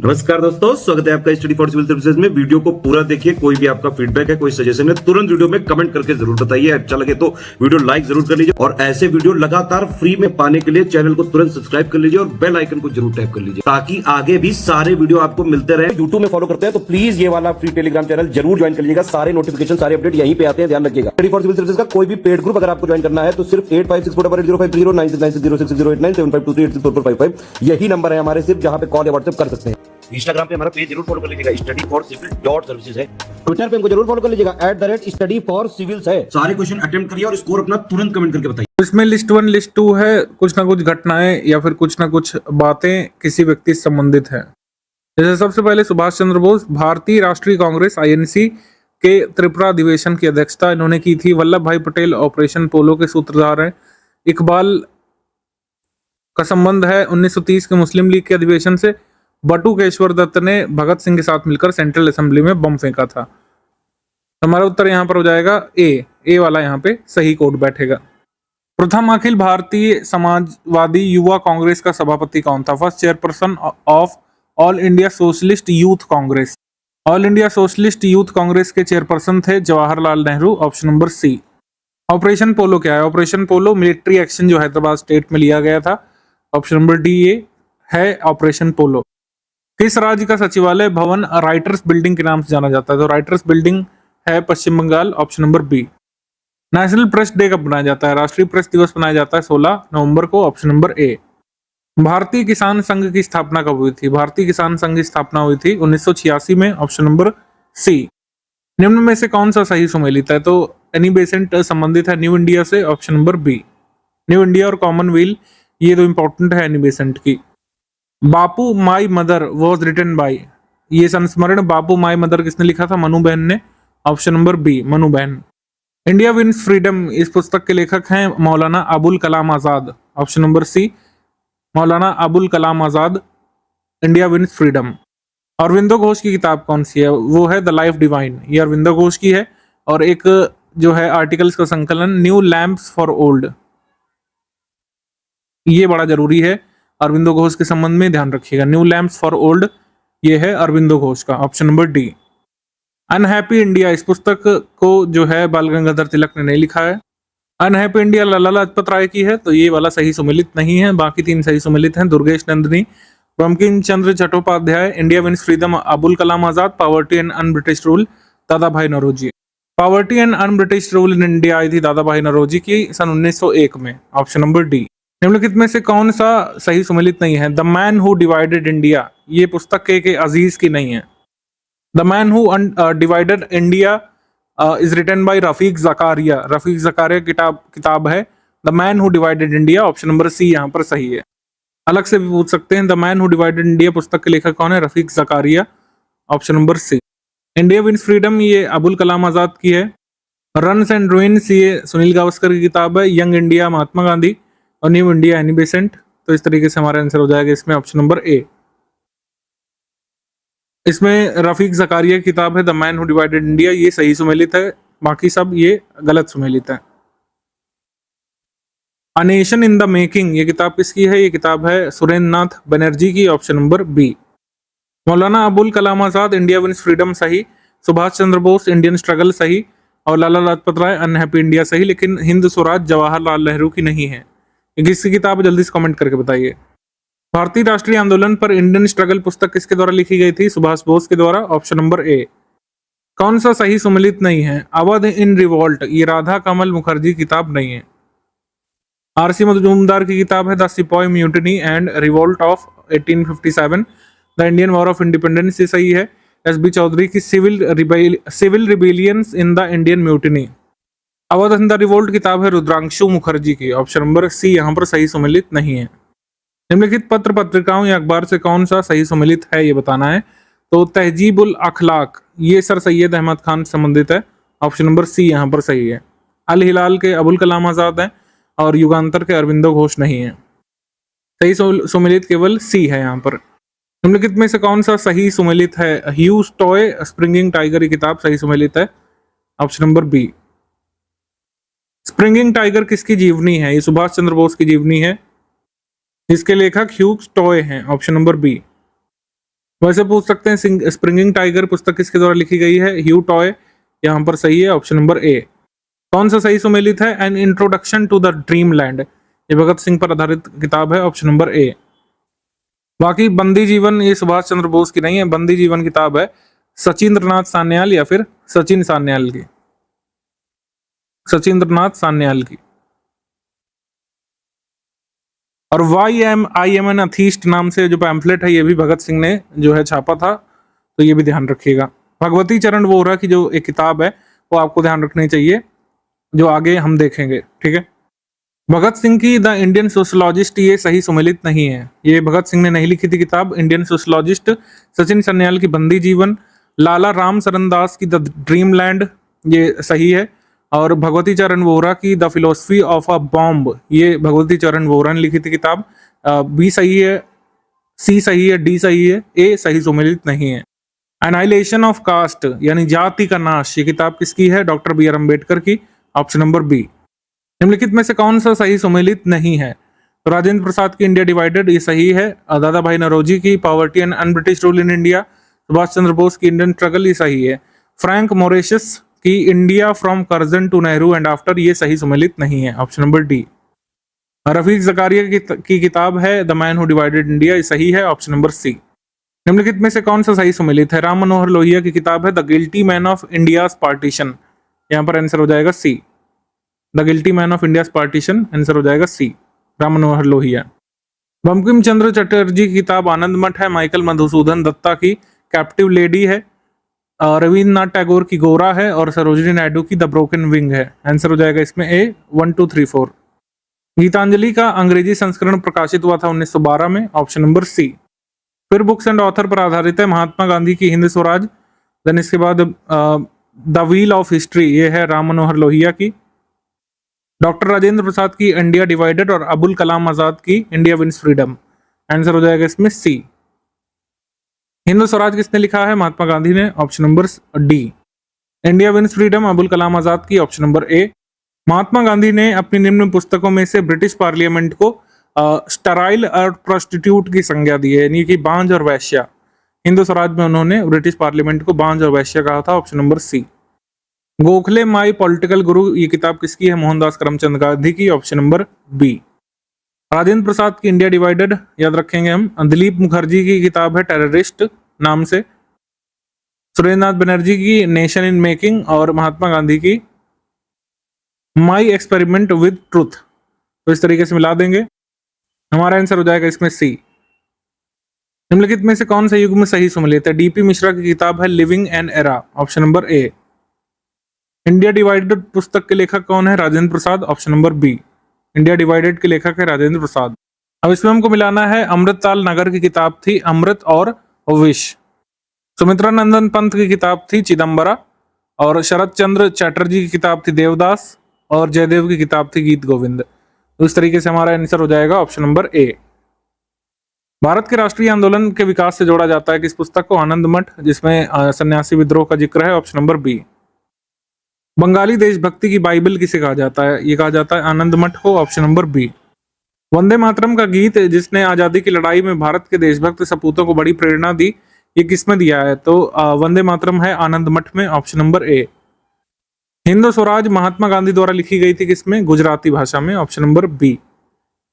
नमस्कार दोस्तों, स्वागत है आपका स्टडी फॉर सिविल सर्विसेज में। वीडियो को पूरा देखिए। कोई भी आपका फीडबैक है, कोई सजेशन है, तुरंत वीडियो में कमेंट करके जरूर बताइए। अच्छा लगे तो वीडियो लाइक जरूर कर लीजिए और ऐसे वीडियो लगातार फ्री में पाने के लिए चैनल को तुरंत सब्सक्राइब कर लीजिए और बेल आइकन को जरूर टैप कर लीजिए ताकि आगे भी सारे वीडियो आपको मिलते रहे। यूट्यूब में फॉलो करते हैं तो प्लीज ये वाला फ्री टेलीग्राम चैनल जरूर ज्वाइन कर लीजिएगा। सारे नोटिफिकेशन, सारे अपडेट यहीं पे आते हैं, ध्यान रखिएगा। स्टडी फॉर सिविल सर्विसेज का कोई भी पेड ग्रुप अगर आपको ज्वाइन करना है तो सिर्फ 85648056060608975523864455 यही नंबर है हमारे, सिर्फ जहां पे कॉल या व्हाट्सएप कर सकते हैं। इंस्टाग्राम पे हमारा पेज जरूर फॉलो कर लीजिएगा, study for civil dot services है। ट्विटर पे हमको जरूर फॉलो कर लीजिएगा, @study for civils है। सारे क्वेश्चन अटेम्प्ट करिए और स्कोर अपना तुरंत कमेंट करके बताइए। इसमें लिस्ट 1 लिस्ट 2 है। कुछ ना कुछ घटनाएं या फिर कुछ ना कुछ बातें किसी व्यक्ति से संबंधित है। जैसे सबसे पहले सुभाष चंद्र बोस, भारतीय राष्ट्रीय कांग्रेस INC के त्रिपुरा अधिवेशन की अध्यक्षता इन्होंने की थी। वल्लभ भाई पटेल ऑपरेशन पोलो के सूत्रधार हैं। इकबाल का संबंध है 1930 के मुस्लिम लीग के अधिवेशन से। बटुकेश्वर दत्त ने भगत सिंह के साथ मिलकर सेंट्रल असेंबली में बम फेंका था। हमारा उत्तर यहाँ पर हो जाएगा ए वाला यहाँ पे सही कोड बैठेगा। प्रथम अखिल भारतीय समाजवादी युवा कांग्रेस का सभापति कौन था? First chairperson of all India socialist youth Congress. All India socialist youth Congress के चेयरपर्सन थे Jawaharlal Nehru, option number C. Operation polo क्या है? ऑपरेशन पोलो मिलिट्री एक्शन जो हैदराबाद स्टेट में लिया गया था, ऑप्शन नंबर डी ये है ऑपरेशन पोलो। किस राज्य का सचिवालय भवन राइटर्स बिल्डिंग के नाम से जाना जाता है? तो राइटर्स बिल्डिंग है Paschim Bangal, option number B. National press day कब मनाया जाता है? राष्ट्रीय प्रेस दिवस मनाया जाता है 16 नवंबर को, ऑप्शन नंबर ए। भारतीय किसान संघ की स्थापना कब हुई थी? भारतीय किसान संघ की स्थापना हुई थी 1986 में, ऑप्शन नंबर सी। निम्न में से कौन सा सही सुमेलित है? तो एनी बेसेंट संबंधित है न्यू इंडिया से, option number B. New India और कॉमनवेल्थ ये तो इंपॉर्टेंट है एनी बेसेंट की। Bapu my mother was written by, ये संस्मरण बापू माई मदर किसने लिखा था? मनु बहन ने, ऑप्शन नंबर बी मनु बहन। इंडिया विंस फ्रीडम इस पुस्तक के लेखक हैं Maulana Abul Kalam Azad, option number C Maulana Abul Kalam Azad. India wins freedom. Aurobindo Ghosh की किताब कौन सी है? वो है द लाइफ डिवाइन, ये अरविंदो घोष की है। और एक जो है आर्टिकल्स का संकलन न्यू लैम्प्स फॉर ओल्ड, ये बड़ा जरूरी है अरविंदो घोष के संबंध में, ध्यान रखिएगा। न्यू लैम्प्स फॉर ओल्ड ये है अरविंदो घोष का, option number D. Unhappy India इस पुस्तक को जो है बाल गंगाधर तिलक ने नहीं लिखा है। अनहैप्पी इंडिया लाला लाजपत राय की है, तो ये वाला सही सुमेलित नहीं है। बाकी 3 सही सुमेलित हैं। Durgesh Nandini, Bankim Chandra Chattopadhyay, India wins freedom Abul Kalam Azad, poverty and un British rule Dada Bhai Naoroji. Poverty and un British rule in India आई थी दादा भाई नौरोजी की सन 1901 में, ऑप्शन नंबर डी। निम्नलिखित में से कौन सा सही सुमेलित नहीं है? The man who divided India, ये पुस्तक के अजीज की नहीं है। The man who divided India is written by Rafiq Zakaria, Rafiq Zakaria किताब है the man who divided India, option number C यहाँ पर सही है। अलग से भी पूछ सकते हैं, the man who divided India पुस्तक के लेखक कौन है? Rafiq Zakaria, option number C. India wins freedom ये अबुल कलाम आजाद की है। रन्स एंड रूइंस ये सुनील गावस्कर की किताब है। यंग इंडिया महात्मा गांधी और न्यू इंडिया एनी बेसेंट। तो इस तरीके से हमारा आंसर हो जाएगा इसमें ऑप्शन नंबर ए। इसमें रफीक ज़कारिया की किताब है the man who divided India, ये सही सुमेलित है। बाकी सब ये गलत सुमेलित है। A nation in the making ये किताब किसकी है? ये किताब है सुरेंद्र नाथ बनर्जी की, option number B. Maulana Abul Kalam Azad India wins freedom सही, सुभाष चंद्र बोस इंडियन स्ट्रगल सही, और लाला लाजपत राय अनहैप्पी इंडिया सही, लेकिन हिंद स्वराज जवाहरलाल नेहरू की नहीं है। किसकी किताब है? जल्दी से कमेंट करके बताइए। भारतीय राष्ट्रीय आंदोलन पर इंडियन स्ट्रगल पुस्तक किसके द्वारा लिखी गई थी? सुभाष बोस के द्वारा, ऑप्शन नंबर ए। कौन सा सही सुमेलित नहीं है? अवध इन रिवॉल्ट ये राधा कमल मुखर्जी की किताब नहीं है। आरसी मजूमदार की किताब है the sepoy mutiny and revolt of 1857 the Indian war of independence, ये सही है। एसबी चौधरी की civil rebellions in the Indian mutiny. Awadh in the revolt किताब है रुद्रांशु मुखर्जी की, ऑप्शन नंबर सी यहाँ पर सही सुमेलित नहीं है। निम्नलिखित पत्र पत्रिकाओं या अखबार से कौन सा सही सुमेलित है ये बताना है। तो तहजीबुल अखलाक ये सर सैयद अहमद खान से संबंधित है, ऑप्शन नंबर सी यहाँ पर सही है। अल हिलाल के अबुल कलाम आजाद हैं और युगांतर के अरविंदो घोष नहीं है। सही सुमेलित केवल सी है यहाँ पर। निम्नलिखित में से कौन सा सही सुमेलित है? ह्यूज टॉय स्प्रिंगिंग टाइगर की किताब सही सुमेलित है, option number B. Springing tiger किसकी जीवनी है? ये सुभाष चंद्र बोस की जीवनी है, इसके लेखक ह्यूज टॉय हैं, ऑप्शन नंबर बी। वैसे पूछ सकते हैं स्प्रिंगिंग टाइगर पुस्तक किसके द्वारा लिखी गई है? ह्यू टॉय। यहाँ पर सही है ऑप्शन नंबर ए। कौन सा सही सुमेलित है? An introduction to the dream land, ये भगत सिंह पर आधारित किताब है, ऑप्शन नंबर ए। बाकी बंदी जीवन ये सुभाष चंद्र बोस की नहीं है, बंदी जीवन किताब है सचिंद्रनाथ सान्याल या फिर सचिन सान्याल की, सचिंद्रनाथ सान्याल की। और why am I am an atheist नाम से जो पैम्फलेट है ये भी भगत सिंह ने जो है छापा था, तो ये भी ध्यान रखिएगा। भगवती चरण वोहरा की जो एक किताब है वो आपको ध्यान रखनी चाहिए, जो आगे हम देखेंगे, ठीक है। भगत सिंह की द इंडियन सोशलॉजिस्ट ये सही सुमेलित नहीं है, ये भगत सिंह ने नहीं लिखी थी किताब। इंडियन सोशलॉजिस्ट सचिन सान्याल की बंदी जीवन, लाला राम सरनदास की द ड्रीम लैंड ये सही है, और भगवती चरण वोहरा की the philosophy of a bomb ये भगवती चरण वोहरा ने लिखी थी किताब। बी सही है, सी सही है, डी सही है, ए सही सुमेलित नहीं है। एनाइलेशन ऑफ कास्ट यानी जाति का नाश ये किताब किसकी है? डॉक्टर बी आर अम्बेडकर की, ऑप्शन नंबर बी। निम्नलिखित में से कौन सा सही सुमेलित नहीं है? तो राजेंद्र प्रसाद की इंडिया डिवाइडेड ये सही है, दादा भाई नौरोजी की poverty and unbritish rule in India, Subhash Chandra Bose की इंडियन स्ट्रगल ये सही है, फ्रैंक मोरेशस की India from Curzon to Nehru and after ये सही सुमेलित नहीं है, option number D. Rafiq Zakaria की किताब है the man who divided India ये सही है, ऑप्शन नंबर सी। निम्नलिखित में से कौन सा सही सुमेलित है? राम मनोहर लोहिया की किताब है the guilty man of India's partition, यहाँ पर आंसर हो जाएगा C. The guilty man of India's partition, answer हो जाएगा सी, राम मनोहर लोहिया। बंकिम चंद्र चटर्जी की किताब आनंद मठ है, माइकल मधुसूदन दत्ता की कैप्टिव लेडी है, रविन्द्रनाथ टैगोर की गोरा है, और सरोजिनी नायडू की द ब्रोकन विंग है, आंसर हो जाएगा इसमें ए 1 2 3 4। गीतांजलि का अंग्रेजी संस्करण प्रकाशित हुआ था 1912 में, ऑप्शन नंबर सी। फिर बुक्स एंड ऑथर पर आधारित है महात्मा गांधी की हिंद स्वराज, देन इसके बाद द व्हील ऑफ हिस्ट्री ये है राम मनोहर लोहिया की, डॉक्टर राजेंद्र प्रसाद की इंडिया डिवाइडेड, और अबुल कलाम आजाद की इंडिया विंस फ्रीडम, आंसर हो जाएगा इसमें सी। हिंद स्वराज किसने लिखा है? महात्मा गांधी ने, option number D. India wins freedom Abul Kalam Azad की, option number A. Mahatma Gandhi ने अपनी निम्न पुस्तकों में से ब्रिटिश पार्लियामेंट को स्टराइल और प्रोस्टिट्यूट की संज्ञा दी है, यानी कि बांझ और वैश्या। हिंद स्वराज में उन्होंने ब्रिटिश पार्लियामेंट को बांझ और वैश्या कहा था, option number C. Gokhale my political guru ये किताब किसकी है? मोहनदास करमचंद गांधी की, option number B. Rajendra Prasad की इंडिया डिवाइडेड याद रखेंगे हम। दिलीप मुखर्जी की किताब है टेररिस्ट नाम से, सुरेंद्रनाथ बनर्जी की नेशन इन मेकिंग, और महात्मा गांधी की माई एक्सपेरिमेंट विद ट्रूथ। तो इस तरीके से मिला देंगे, हमारा आंसर हो जाएगा इसमें सी। निम्नलिखित में से कौन सा युग में सही सुमेलित है? डीपी मिश्रा की किताब है living an era, option number A. India divided पुस्तक के लेखक कौन है? Rajendra Prasad, option number B. India divided के लेखक है राजेंद्र प्रसाद। अब इसमें हमको मिलाना है अमृतलाल नगर की किताब थी अमृत और विष, सुमित्रा नंदन पंत की किताब थी चिदम्बरा, और शरद चंद्र चैटर्जी की किताब थी देवदास, और जयदेव की किताब थी गीत गोविंद। तो इस तरीके से हमारा आंसर हो जाएगा ऑप्शन नंबर ए। भारत के राष्ट्रीय आंदोलन के विकास से जोड़ा जाता है किस पुस्तक को? आनंद मठ, जिसमें सन्यासी विद्रोह का जिक्र है, ऑप्शन नंबर बी। बंगाली देशभक्ति की बाइबल किसे कहा जाता है? ये कहा जाता है आनंद मठ को, option number B. Vande Mataram का गीत जिसने आजादी की लड़ाई में भारत के देशभक्त सपूतों को बड़ी प्रेरणा दी, ये किसमें दिया है? तो वंदे मातरम है आनंद मठ में, option number A. Hind Swaraj Mahatma Gandhi द्वारा लिखी गई थी किसमें? गुजराती भाषा में, ऑप्शन नंबर बी।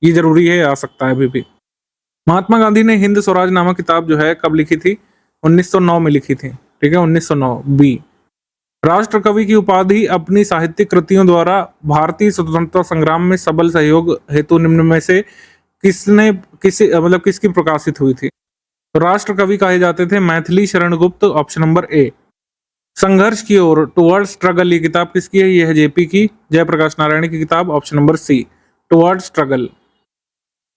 ये जरूरी है, आ सकता है अभी भी। महात्मा गांधी ने हिंद स्वराज नामक किताब जो है कब लिखी थी? 1909 में लिखी थी, ठीक है, 1909 बी। राष्ट्र कवि की उपाधि अपनी साहित्यिक कृतियों द्वारा भारतीय स्वतंत्रता संग्राम में सबल सहयोग हेतु निम्न में से किसकी प्रकाशित हुई थी? तो राष्ट्र कवि कहे जाते थे मैथिली शरण गुप्त, ऑप्शन नंबर ए। संघर्ष की ओर टुवर्ड स्ट्रगल ये किताब किसकी है? ये है जेपी की, जयप्रकाश नारायण की किताब, option number C toward struggle.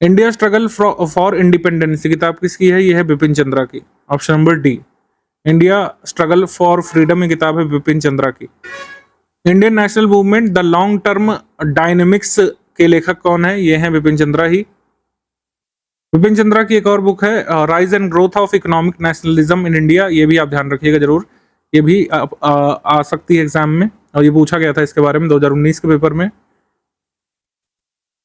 India struggle for independence ये किताब किसकी है? ये है बिपिन चंद्रा की, option number D. India struggle for freedom ये किताब है बिपिन चंद्रा की। Indian national movement the long term dynamics के लेखक कौन है? ये है बिपिन चंद्रा ही। बिपिन चंद्रा की एक और बुक है rise and growth of economic nationalism in India, ये भी आप ध्यान रखिएगा जरूर, ये भी आ सकती है एग्जाम में, और ये पूछा गया था इसके बारे में 2019 के पेपर में।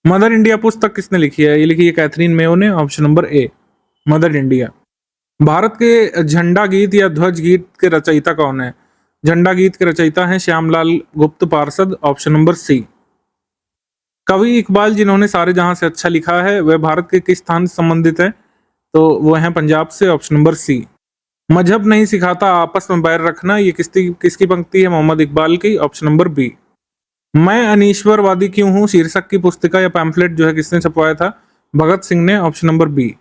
मदर इंडिया पुस्तक किसने लिखी है? ये लिखी है कैथरीन मेयो ने, option number a mother India. Bharat के झंडा गीत या ध्वज गीत के रचयिता कौन है? झंडा गीत के रचयिता हैं श्यामलाल गुप्त पार्षद, ऑप्शन नंबर सी। कवि इकबाल जिन्होंने सारे जहां से अच्छा लिखा है वह भारत के किस स्थान से संबंधित है? तो वो है पंजाब से, ऑप्शन नंबर सी। मजहब नहीं सिखाता आपस में बैर रखना, ये किसकी पंक्ति है? मोहम्मद इकबाल की, ऑप्शन नंबर बी। मैं अनीश्वरवादी क्यों हूं शीर्षक की पुस्तिका या पैम्फलेट जो है किसने छपवाया था? भगत सिंह ने, option number B.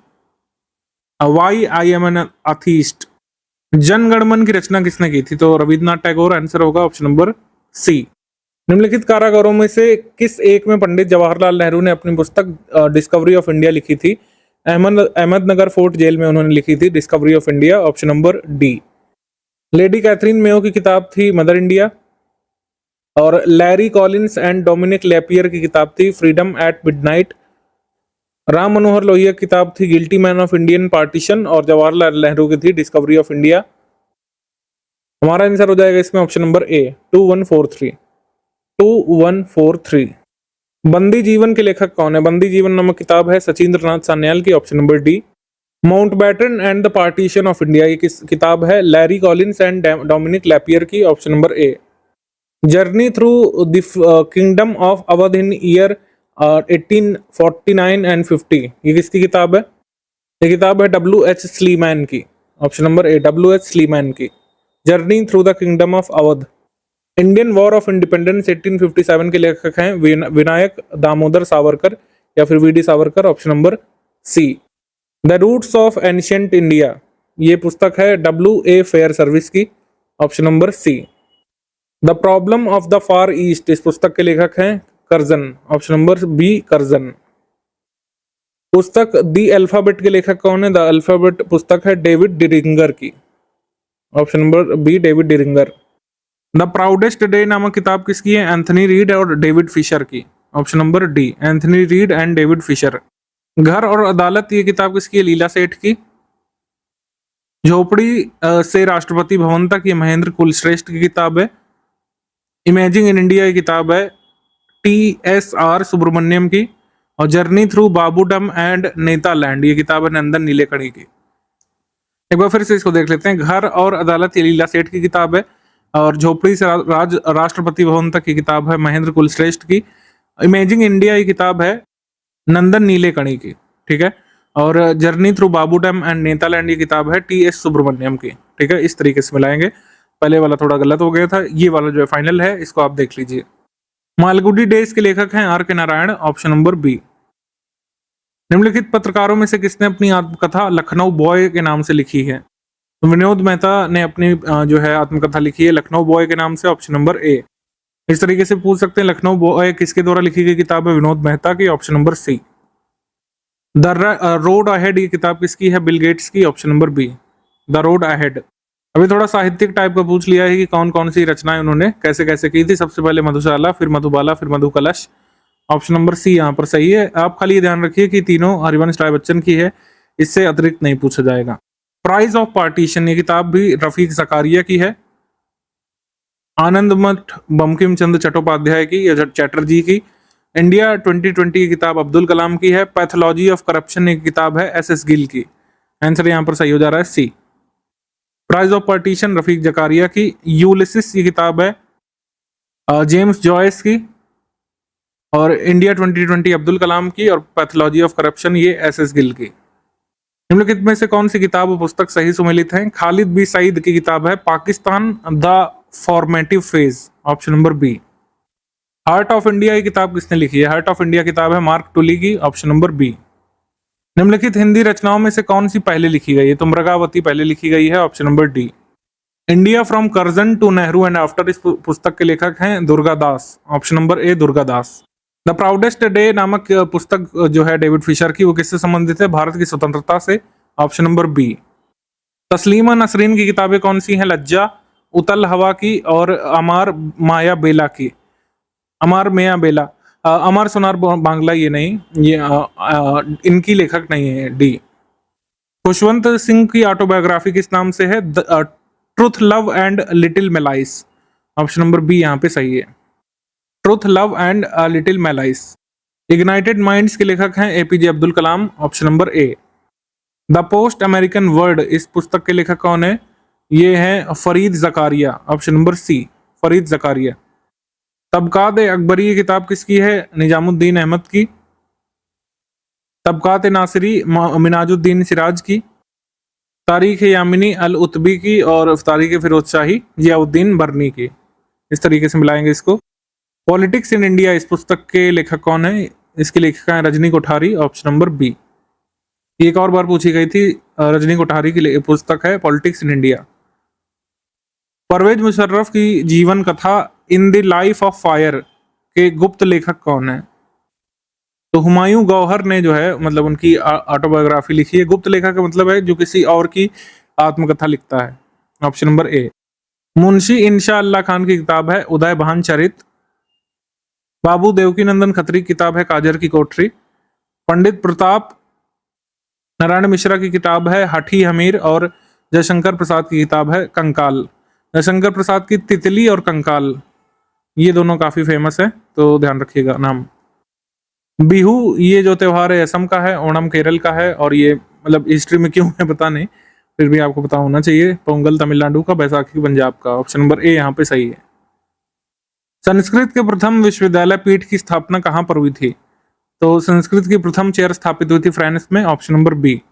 Why I am an atheist, Janaganamana की रचना किसने की थी? तो रविन्द्रनाथ टैगोर, आंसर होगा ऑप्शन नंबर सी। निम्नलिखित कारागारों में से किस एक में पंडित जवाहरलाल नेहरू ने अपनी पुस्तक डिस्कवरी ऑफ इंडिया लिखी थी? अहमदनगर फोर्ट जेल में उन्होंने लिखी थी discovery of India, option number D. Lady Catherine Mayo की किताब थी मदर इंडिया, और Larry Collins and Dominic Lapierre की किताब थी freedom eight midnight. Ram Manohar Lohia की किताब थी guilty man of Indian partition, और जवाहरलाल नेहरू की थी डिस्कवरी ऑफ इंडिया। हमारा आंसर हो जाएगा इसमें ऑप्शन नंबर ए, 2143। 2143। बंदी जीवन के लेखक कौन है? बंदी जीवन नामक किताब है सचिंद्र नाथ सान्याल की, option number D. Mountbatten and the partition of India ये किस किताब है? Larry Collins and Dominique Lapierre की, option number A. Journey through the kingdom of Awadh in year 1849 and 50 ये किसकी किताब है? ये किताब है W.H. स्लीमैन की, option number A, W.H. Sleeman की। Journey through the kingdom of Awadh. Indian war of independence 1857 के लेखक हैं विनायक दामोदर सावरकर या फिर वी.डी. Savarkar, option number C. The roots of ancient India ये पुस्तक है W.A. फेयर सर्विस की, option number C. The problem of the far east इस पुस्तक के लेखक हैं Curzon, option number B, Curzon. पुस्तक दी अल्फाबेट के लेखक कौन है? द अल्फाबेट पुस्तक है डेविड डिरिंगर की, option number B, David Diringer. The proudest day नामक किताब किसकी है? एंथनी रीड और डेविड फिशर की, option number D, Anthony Read and David Fisher. घर और अदालत ये किताब किसकी है? लीला सेठ की। झोपड़ी से राष्ट्रपति भवन तक ये महेंद्र कुलश्रेष्ठ की किताब है। इमेजिंग इन इंडिया ये किताब है T.S.R. सुब्रमण्यम की, और जर्नी थ्रू बाबूडम एंड नेतालैंड ये किताब है नंदन नीलेकणी की। एक बार फिर से इसको देख लेते हैं। घर और अदालत ये लीला सेठ की किताब है, और झोपड़ी से राष्ट्रपति भवन तक की किताब है महेंद्र कुलश्रेष्ठ की। इमेजिंग इंडिया ये किताब है नंदन नीलेकणी की, ठीक है। और journey through Babudom and Netaland ये किताब है T.S. सुब्रमण्यम की, ठीक है। इस तरीके से मिलाएंगे, पहले वाला थोड़ा गलत हो गया था, ये वाला जो है फाइनल है, इसको आप देख लीजिए। मालगुडी डेज के लेखक हैं R.K. Narayan, option number B. निम्नलिखित पत्रकारों में से किसने अपनी आत्मकथा लखनऊ बॉय के नाम से लिखी है? विनोद मेहता ने अपनी जो है आत्मकथा लिखी है लखनऊ बॉय के नाम से, ऑप्शन नंबर ए। इस तरीके से पूछ सकते हैं लखनऊ बॉय किसके द्वारा लिखी गई किताब है? विनोद मेहता की, option number C. The road ahead ये किताब किसकी है? बिल गेट्स की, option number B, the road ahead. अभी थोड़ा साहित्यिक टाइप का पूछ लिया है कि कौन कौन सी रचनाएं उन्होंने कैसे कैसे की थी। सबसे पहले मधुशाला, फिर मधुबाला, फिर मधुकलश, ऑप्शन नंबर सी यहाँ पर सही है। आप खाली ये ध्यान रखिए कि तीनों हरिवंश राय बच्चन की है, इससे अतिरिक्त नहीं पूछा जाएगा। प्राइज ऑफ पार्टीशन ये किताब भी रफीक जकारिया की है। आनंद मठ बंकिम चंद्र चट्टोपाध्याय की या चैटर्जी की। इंडिया 2020 की किताब अब्दुल कलाम की है। पैथोलॉजी ऑफ करप्शन एक किताब है SS गिल की। आंसर यहाँ पर सही हो जा रहा है C. Price of partition Rafiq Zakaria की। यूलिसिस ये किताब है जेम्स जॉयस की। और इंडिया 2020 अब्दुल कलाम की, और पैथोलॉजी ऑफ करप्शन ये SS गिल की। निम्नलिखित में से कौन सी किताब और पुस्तक सही सुमेलित है? खालिद बी सईद की किताब है Pakistan the formative phase, option number B. Heart of India ये किताब किसने लिखी है? हार्ट ऑफ इंडिया किताब है मार्क टुली की, ऑप्शन नंबर बी। निम्नलिखित हिंदी रचनाओं में से कौन सी पहले लिखी गई है? तो मृगावती पहले लिखी गई है, option number D. India from Curzon to Nehru and after इस पुस्तक के लेखक हैं Durgadas, option number A, Durgadas. The proudest day नामक पुस्तक जो है डेविड फिशर की, वो किससे संबंधित है? भारत की स्वतंत्रता से, option number B. Taslima Nasreen की किताबें कौन सी हैं? लज्जा, उतल हवा की, और अमार माया बेला की। अमार माया बेला, अमर सोनार बांग्ला ये नहीं, ये इनकी लेखक नहीं है, डी। खुशवंत सिंह की ऑटोबायोग्राफी किस नाम से है? Truth love and little malice, option number B यहाँ पे सही है। Truth love and little malice. Ignited minds के लेखक हैं APJ Abdul Kalam, option number A. The post American world, इस पुस्तक के लेखक कौन है? ये है Fareed Zakaria, option number C, Fareed Zakaria. Tabaqat Akbari ये किताब किसकी है? निजामुद्दीन अहमद की। तबकात नासिरी मिनाजुद्दीन सिराज की। तारीख यामिनी अल उतबी की। और तारीख फिरोज शाही जियाउद्दीन बरनी की। इस तरीके से मिलाएंगे इसको। पॉलिटिक्स इन इंडिया, इस पुस्तक के लेखक कौन है? इसकी लेखिका है Rajni Kothari, option number B. एक और बार पूछी गई थी, रजनी कोठारी की पुस्तक है politics in India. Parvez Musharraf की जीवन कथा in the life of fire के गुप्त लेखक कौन है? तो हुमायूं गौहर ने जो है मतलब उनकी ऑटोबायोग्राफी लिखी है। गुप्त लेखक का मतलब है जो किसी और की आत्मकथा लिखता है, ऑप्शन नंबर ए। मुंशी इंशा अल्लाह खान की किताब है उदय भान चरित। बाबू देवकीनंदन खत्री की किताब है काजर की कोठरी। पंडित प्रताप नारायण मिश्रा की किताब है हठी हमीर। और जयशंकर प्रसाद की किताब है कंकाल। जयशंकर प्रसाद की तितली और कंकाल, ये दोनों काफी फेमस है, तो ध्यान रखिएगा नाम। बिहू ये जो त्योहार है असम का है, ओणम केरल का है। और ये मतलब हिस्ट्री में क्यों है पता नहीं, फिर भी आपको पता होना चाहिए। पोंगल तमिलनाडु का, बैसाखी पंजाब का। ऑप्शन नंबर ए यहाँ पे सही है। संस्कृत के प्रथम विश्वविद्यालय पीठ की स्थापना कहाँ पर हुई थी? तो संस्कृत की प्रथम चेयर स्थापित हुई थी फ्रांस में, ऑप्शन नंबर बी।